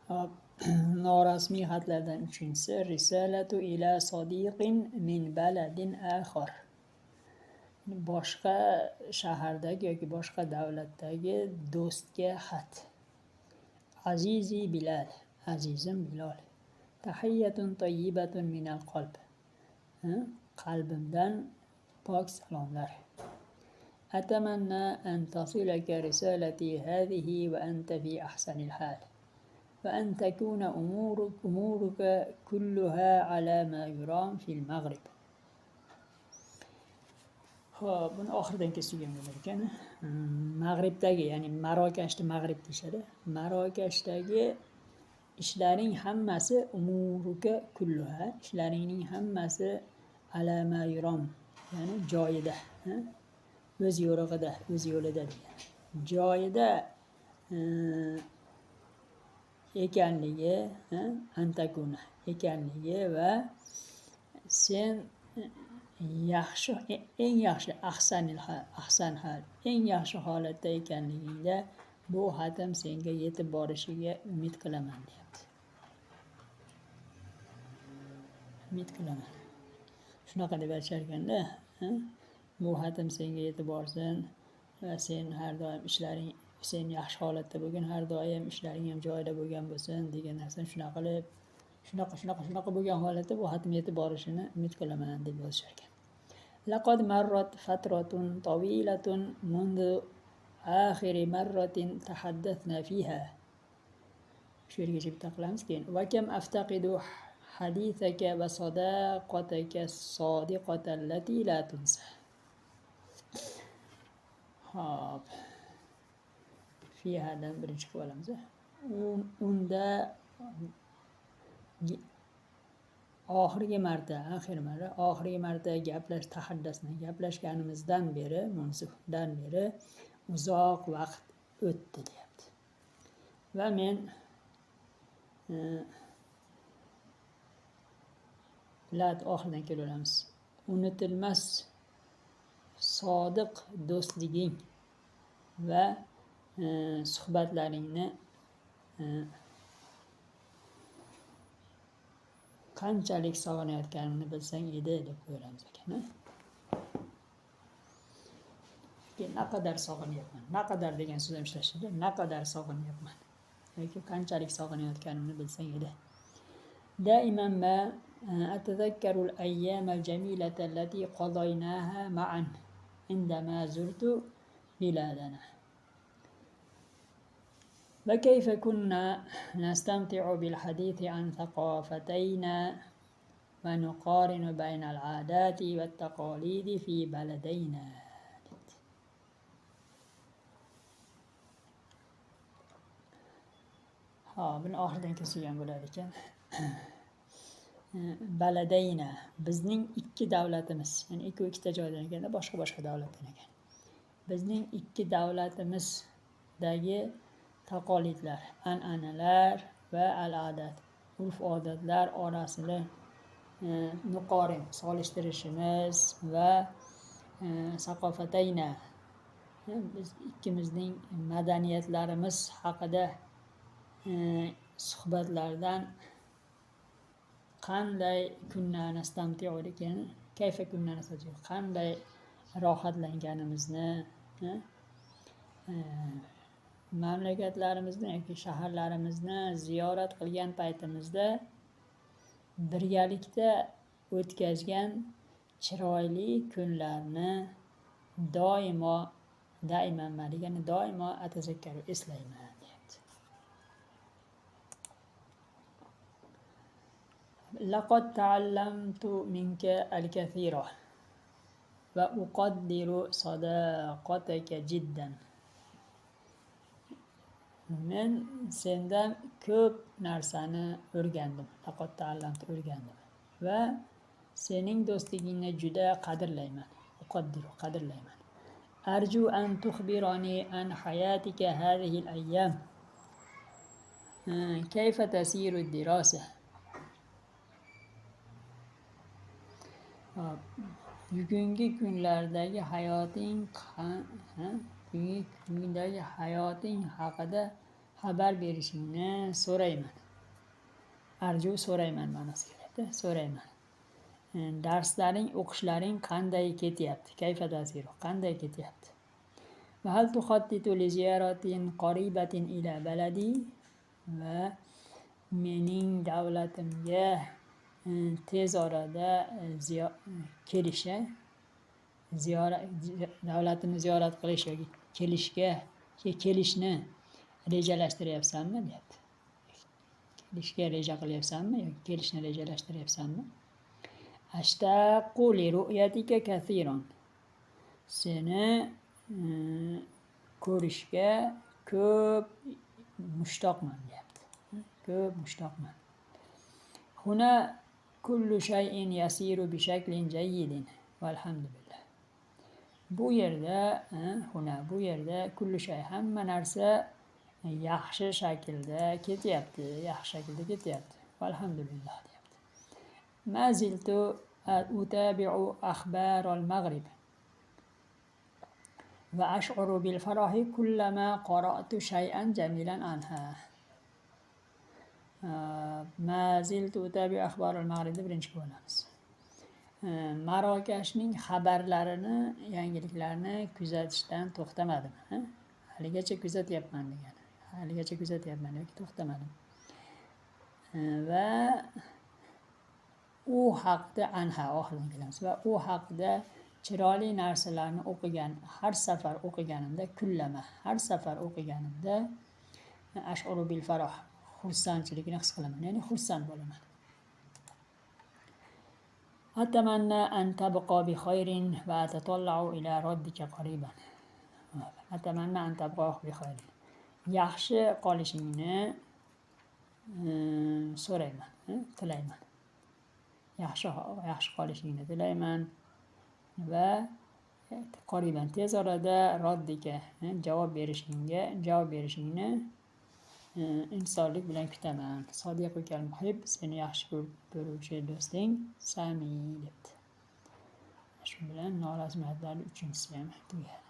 Hop, norasmiy xatlardan uchinchisi risalatu ila sodiqin min baladin akhar. Boshqa shahardagi yoki boshqa davlatdagi do'stga xat. Azizi Bilal, azizim Bilal. Tahiyyatun tayyibatun minal qalb. Qalbimdan pok salomlar. Atamanna an tasilaka risalati hadhihi va anta fi ahsanil hal. وأن تكون أمورك كلها على ما يرام في المغرب. Xo'p, buni oxiridan kesgan bo'lar ekan. Mag'ribdagi, ya'ni Marokashda mag'rib deyishadi. Marokashdagi ishlaring hammasi umuruka kulluha, ishlaringning hammasi ala ma yuram, ya'ni joyida, o'z yo'rig'ida, o'z yo'lida degan. Joyida ekanligi, antakuna ekanligi va sen yaxshi, eng yaxshi ahsan hal, eng yaxshi holatda ekanligingda bu xatim senga yetib borishiga umid qilaman deyapti. Umid qilaman. Shunaqa deb aytishar ekanda, bu xatim senga yetib borsin va sen har doim ishlaring, sen yaxshi holatda bo'lgin, har doim ishlaring ham joyida bo'lgan bo'lsin degan narsani shunaqa qilib, shunaqa bo'lgan holatda bu xatim yetib borishini umid qilaman deb yozishar ekan. Laqad marrat fatratun tawilatun mundu akhiri marratin tahaddathna fiha. Shu yergacha bitta qilamiz keyin. Va kam aftaqidu hadithaka va sadaqataka sodiqatan lati la tunsa. Hop. Fihadan birinchi qilib olamiz. Unda oxirgi marta gaplashganimizdan beri, munsifdan beri uzoq vaqt o'tdi deyapti. Va men oxiridan kelamiz. Unutilmas sodiq do'stliging va suhbatlaringni qanchalik sog'inayotganimni bilsang edi deb qo'yamiz ekan. Naqadar sog'inyapman. Naqadar degan so'z ham ishlashadi. Naqadar sog'inyapman. Yoki qanchalik sog'inayotganimni bilsang edi. Daiman ma atadhakkaru al-ayyam al-jamilata allati qadaynaha ma'an indama zurtu biladana. وكيف كنا نستمتع بالحديث عن ثقافتينا ونقارن بين العادات والتقاليد في بلدينا. Buni oxiridan kesilgan bo'lar ekan. Baladayna, bizning ikki davlatimiz, ya'ni ikkita joydan ekanda boshqa davlatdan ekan. Bizning ikki davlatimizdagi taqolidlar, an'analar va al'adat, urf-odatlar orasida nuqorin, solishtirishimiz va saqofatayna, biz ikkimizning madaniyatlarimiz haqida suhbatlardan qanday kunna nastamti'u ekan, kayfa kunna nastamti'u, qanday rohatlanganimizni, mamlakatlarimizni yoki shaharlarimizni ziyorat qilgan paytimizda birgalikda o'tkazgan chiroyli kunlarni doimo atazakkaru, eslayman deyapti. Laqad ta'allamtu minka al-kathira va uqaddiru sadaqataka jiddan. Men sendan ko'p narsani o'rgandim. Laqad ta'allamtu, o'rgandim. Va sening do'stligingni juda qadrlayman. Uqaddiru, qadrlayman. Arju an tukhbirani an hayatika hadhihi al-ayyam. Kayfa tasiru ad-dirasa? Bugungi kunlardagi hayoting haqida xabar berishingni so'rayman. Arju so'rayman ma'nosiga keladi. So'rayman. Darslaring, o'qishlaring qanday ketyapti? Kayfa tasiru? Qanday ketyapti? Va hal tuxattitu li ziyaratin qaribatin ila baladi? Va mening davlatimga tez orada kelishga, davlatimni ziyorat qilish yoki kelishni rejalashtiryapsanmi deyapti. Kelishga reja qilyapsanmi yoki kelishni rejalashtiryapsanmi? Ashtaqu li ru'yatika kathiran. Seni ko'rishga ko'p mushtoqman deyapti. Ko'p mushtoqman. Huna kullu shay'in yasiru bi shaklin jayyidin valhamdulillah. Bu yerda kullu shay, hamma narsa yaxshi shaklda ketyapti. Valhamdulillah deyapti. Ma ziltu utabi'u akhbar al-Maghrib va ash'uru bil farahi kullama qara'tu shay'an jamilan anha. Ma ziltu utabi'u akhbar al-Maghribni birinchi ko'ramiz. Marokashning xabarlarini, yangiliklarini kuzatishdan to'xtamadim. Haligacha kuzatyapman degani. Haligacha kuzatyapman yoki to'xtamadim. Va u haqda oxiridan kelamiz. Va u haqda chiroyli narsalarni har safar o'qiganimda ash'uru bil faroh, xursandchilikni his qilaman, ya'ni xursand bo'laman. Atamanna an tabqa bi khayrin va atatallau ila rabbika qariban. Atamanna an tabqa bi khayrin. Yaxshi qolishingni so'rayman, tilayman. Yaxshi qolishingni tilayman va qoriban, tez orada roddika, javob berishingni insonlik bilan kutaman. Sodiqukal muhib, seni yaxshi ko'ruvchi do'sting Sami debdi. Shu bilan norasmiyatlar 3-si ham tugadi.